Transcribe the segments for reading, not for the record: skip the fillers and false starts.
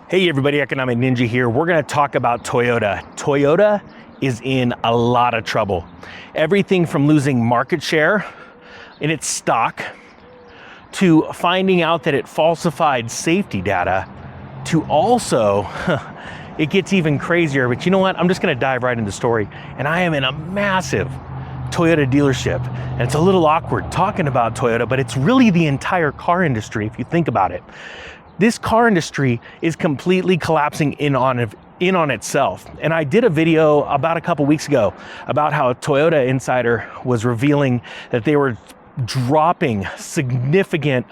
Hey everybody, Economic Ninja here. We're gonna talk about Toyota. Toyota is in a lot of trouble. Everything from losing market share in its stock, to finding out that it falsified safety data, to also, it gets even crazier, but you know what? I'm just gonna dive right into the story. And I am in a massive Toyota dealership. And it's a little awkward talking about Toyota, but it's really the entire car industry if you think about it. This car industry is completely collapsing in on itself. And I did a video about a couple weeks ago about how a Toyota insider was revealing that they were dropping significant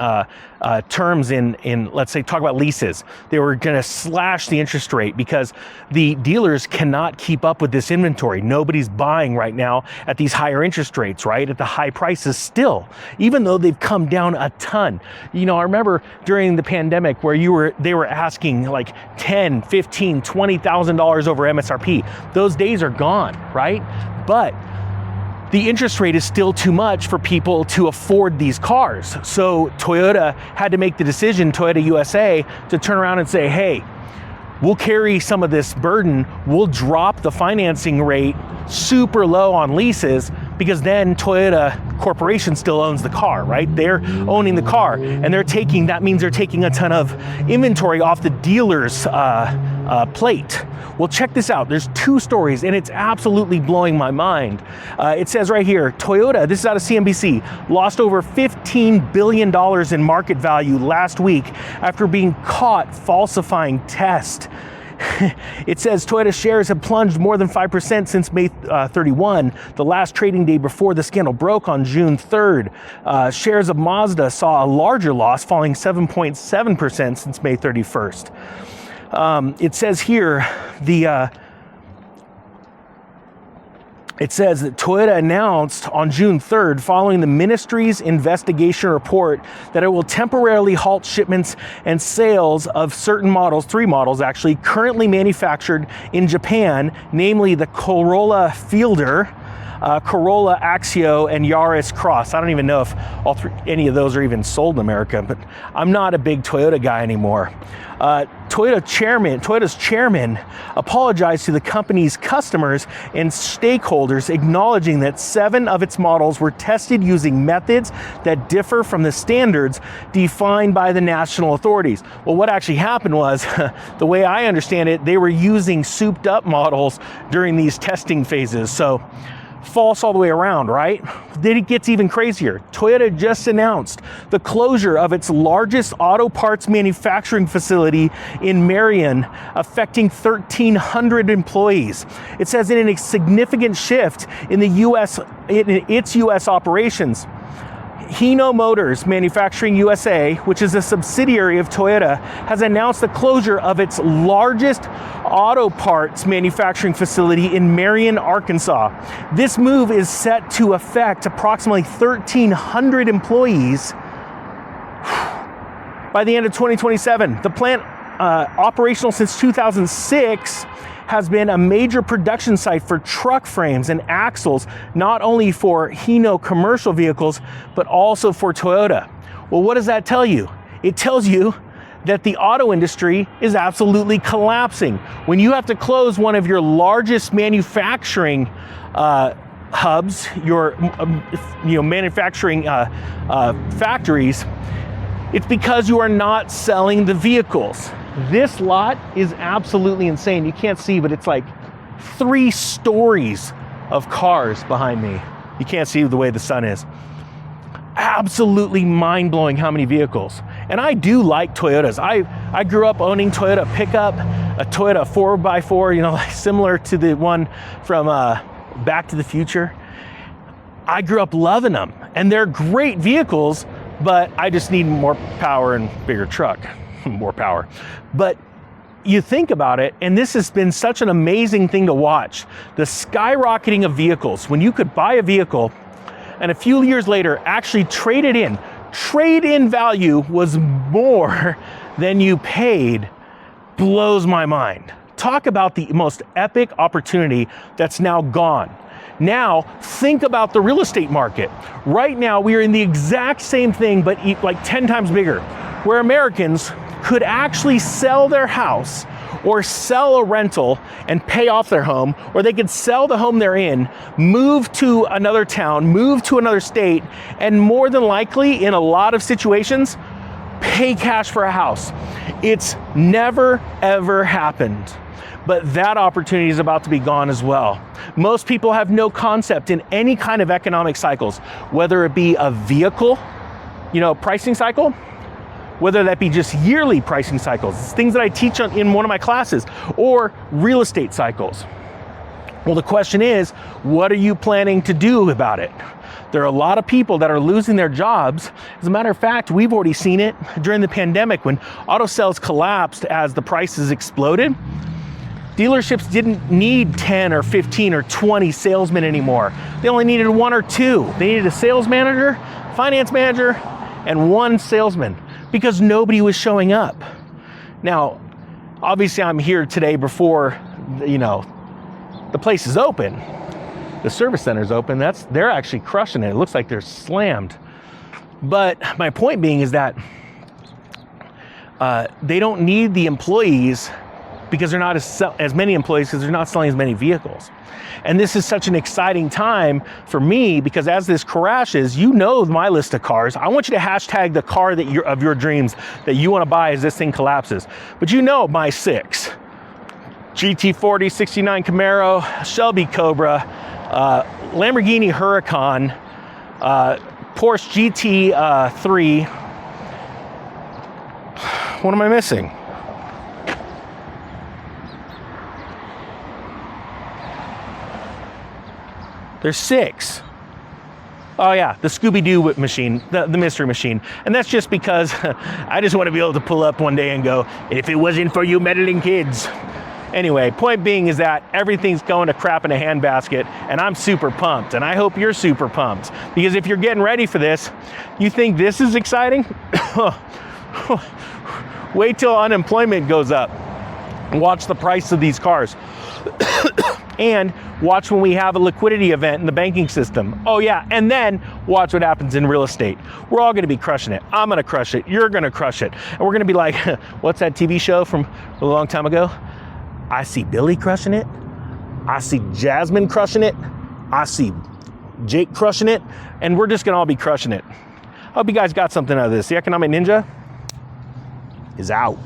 terms in, let's say, talk about leases. They were gonna slash the interest rate because the dealers cannot keep up with this inventory. Nobody's buying right now at these higher interest rates, right? At the high prices still, even though they've come down a ton. You know, I remember during the pandemic where they were asking like $10,000, $15,000, $20,000 over MSRP. Those days are gone, right? But the interest rate is still too much for people to afford these cars. So Toyota had to make the decision, Toyota USA, to turn around and say, hey, we'll carry some of this burden. We'll drop the financing rate super low on leases, because then Toyota Corporation still owns the car, right? They're owning the car, and that means they're taking a ton of inventory off the dealer's plate. Well, check this out. There's two stories, and it's absolutely blowing my mind. It says right here, Toyota, this is out of CNBC, lost over $15 billion in market value last week after being caught falsifying tests. It says Toyota shares have plunged more than 5% since May 31, the last trading day before the scandal broke on June 3rd. Shares of Mazda saw a larger loss, falling 7.7% since May 31st. It says here, it says that Toyota announced on June 3rd, following the ministry's investigation report, that it will temporarily halt shipments and sales of certain models, 3 models actually, currently manufactured in Japan, namely the Corolla Fielder, Corolla Axio, and Yaris Cross. I don't even know if any of those are even sold in America, but I'm not a big Toyota guy anymore. Toyota's chairman apologized to the company's customers and stakeholders, acknowledging that 7 of its models were tested using methods that differ from the standards defined by the national authorities. Well, what actually happened was, the way I understand it, they were using souped up models during these testing phases. So false all the way around, right? Then it gets even crazier. Toyota just announced the closure of its largest auto parts manufacturing facility in Marion, affecting 1,300 employees. It says in a significant shift in its U.S. operations. Hino Motors Manufacturing USA, which is a subsidiary of Toyota, has announced the closure of its largest auto parts manufacturing facility in Marion, Arkansas. This move is set to affect approximately 1,300 employees by the end of 2027. The plant, operational since 2006, has been a major production site for truck frames and axles, not only for Hino commercial vehicles, but also for Toyota. Well, what does that tell you? It tells you that the auto industry is absolutely collapsing. When you have to close one of your largest manufacturing hubs, your manufacturing factories, it's because you are not selling the vehicles. This lot is absolutely insane. You can't see, but it's like 3 stories of cars behind me. You can't see the way the sun is. Absolutely mind-blowing how many vehicles. And I do like Toyotas. I grew up owning Toyota pickup, a Toyota 4x4, similar to the one from Back to the Future. I grew up loving them, and they're great vehicles, but I just need more power and bigger truck. More power. But you think about it, and this has been such an amazing thing to watch, the skyrocketing of vehicles. When you could buy a vehicle and a few years later actually trade it in. Trade-in value was more than you paid. Blows my mind. Talk about the most epic opportunity that's now gone. Now, think about the real estate market. Right now, we are in the exact same thing, but like 10 times bigger, where Americans could actually sell their house or sell a rental and pay off their home, or they could sell the home they're in, move to another town, move to another state, and more than likely, in a lot of situations, pay cash for a house. It's never, ever happened. But that opportunity is about to be gone as well. Most people have no concept in any kind of economic cycles, whether it be a vehicle, pricing cycle, whether that be just yearly pricing cycles. It's things that I teach in one of my classes, or real estate cycles. Well, the question is, what are you planning to do about it? There are a lot of people that are losing their jobs. As a matter of fact, we've already seen it during the pandemic when auto sales collapsed as the prices exploded. Dealerships didn't need 10 or 15 or 20 salesmen anymore. They only needed 1 or 2. They needed a sales manager, finance manager, and 1 salesman, because nobody was showing up. Now, obviously I'm here today before, the place is open. The service center's open. They're actually crushing it. It looks like they're slammed. But my point being is that they don't need the employees, because they're not as many employees, because they're not selling as many vehicles. And this is such an exciting time for me, because as this crashes, my list of cars. I want you to hashtag the car of your dreams that you want to buy as this thing collapses. But my 6, GT40, 69 Camaro, Shelby Cobra, Lamborghini Huracan, Porsche GT3. What am I missing? There's 6. Oh yeah, the Scooby-Doo machine, the mystery machine. And that's just because I just want to be able to pull up one day and go, if it wasn't for you meddling kids. Anyway, point being is that everything's going to crap in a handbasket, and I'm super pumped, and I hope you're super pumped. Because if you're getting ready for this, you think this is exciting? Wait till unemployment goes up and watch the price of these cars. And watch when we have a liquidity event in the banking system. Oh yeah, and then watch what happens in real estate. We're all gonna be crushing it. I'm gonna crush it, you're gonna crush it. And we're gonna be like, what's that TV show from a long time ago? I see Billy crushing it. I see Jasmine crushing it. I see Jake crushing it. And we're just gonna all be crushing it. I hope you guys got something out of this. The Economic Ninja is out.